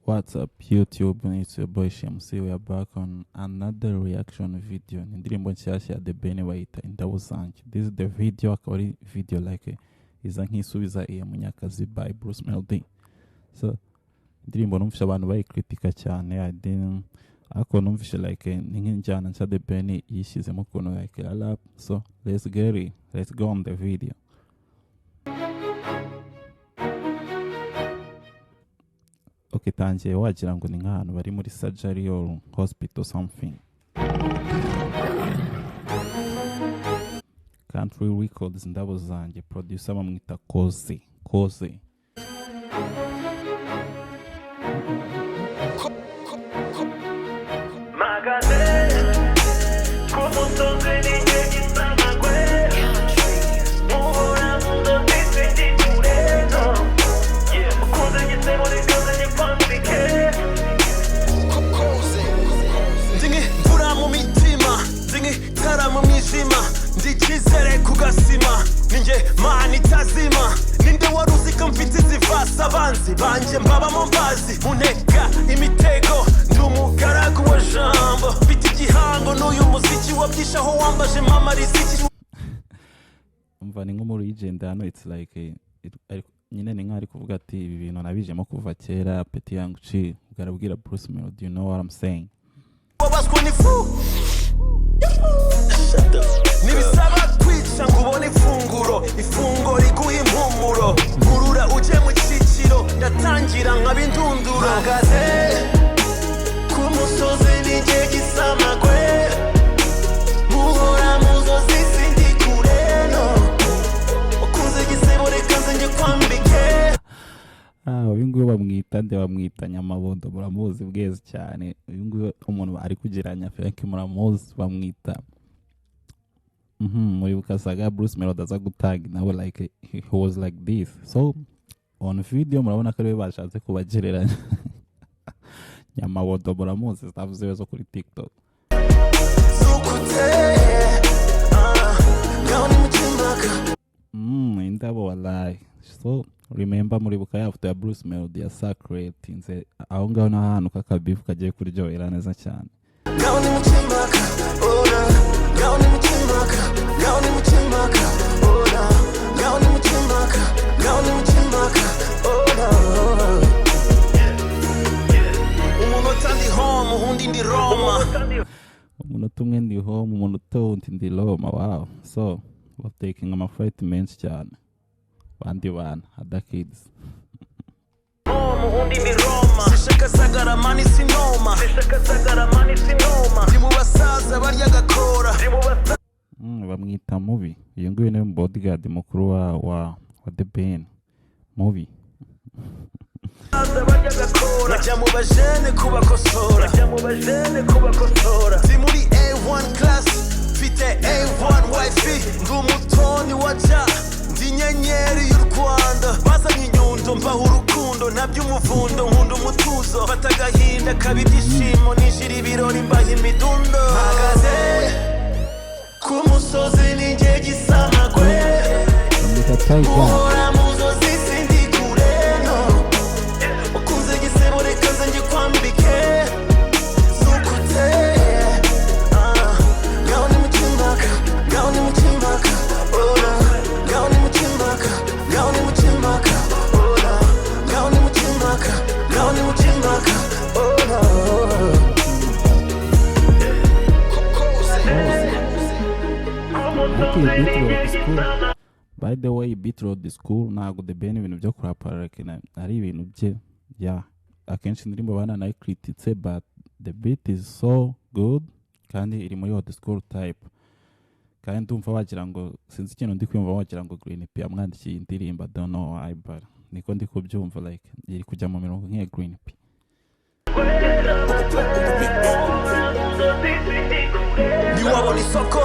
What's up YouTube? It's your boy Shem-c. We are back on another reaction video. Indirimbo nshyashya ya The Ben bayita Indabo Zanjye. This is the video, akaba ari video like iza nk'isubiza iya Munyakazi by Bruce Melody. So indirimbo numvisha abantu bayikritika cyane, ako numvisha like ni nk'injyana nshya The Ben yishyizemo ukuntu like rap. So let's get it. Let's go on the video. Okay, tangiye wagira ngo ni nk'ahantu bari muri surgery or hospital something. Country Records Indabo Zanjye, producer bamwita Koze. Ndichizere kugasima ninje mani tazima ninde waruzika mfite zivasa abanzi banje mbaba mu mbazi muneka imitego ndumugaragu wa jambo mfite igihango n'uyu muziki wabyishaho wambaje mama riziki umva ni nk'umu legend hano. It's like nyine ni nk'ari kuvuga ati ibi bintu nabijemo kuva kera peti yangu ci ugarabwira Bruce Melody. You know what I'm saying? wabaswe ni fu nibisaba kwica ngo ubone ifunguro riguha impumuro nkurura uje mu cyiciro ndatangira nk'abindunduro mpagaze ku musozi ninjye gisamagwe muhora muzozi sindi kureno ukunze gisebo reka nze njye kwambike. Uyu nguyu bamwita Nyamabondo, muramuzi bweze cyane. Uyu nguyu umuntu ari kugeranya Frank muramuzi bamwita muri bukasaga Bruce Melody aza gutag nawe like he was like this. So on video murabona ko bashatse kubagereranya. Nyamabondo muramuzi stuff ziwe zo kuri TikTok. Indabo wallahi. So remember muri bukaya after ya Bruce Melody ya Sacred inze aho ngaho n'ahantu kakabifu kagiye kuryohera neza cyane. Umunota umwe ndi home, umunota wundi ndi Roma. Wow. So we're taking my flight menshi cyane. Bandi bana other kids. Muhundi ni Roma sishaka sagara mani sinoma ndi mu basaza barya gakora bamwita mubi. Iyo nguyu ni bodyguard mukuru wa The Ben mubi. bajya mu bajene kubakosora ndi muri A1 class mfite A1 wifi ndi umutoni waja ndi nyenyeri y'u Rwanda bazanye inyundo mbaha urukundo nabyo umuvundo nkunda umutuzo fata agahinda kaba ibyishimo nijira ibirori mbaha imidundo mpagaze ku musozi ninjye gisamagwe muhora muzozi sindi kureno ukunze gisebo reka nze njye kwambike zukuteye ngaho ni mukimbaka ngaho ni mukimbaka ngaho ni mukimbaka ngaho ni mukimbaka ngaho ni mukimbaka ngaho ni mukimbaka By the way, Beat Road School ntago The Ben ibintu byo kurapara ari ibintu bye. Yeah, akenshi indirimbo bana nayo critique, but the beat is so good kandi iri muri old school type. Kandi ndumva wagira ngo sinzi ikintu ndi kwumva wagira ngo Green P amwandikiye indirimbo, don't know why, but niko ndi kubyumva like iri kujya mu mirongo nk'iya Green P. Ni wabona isoko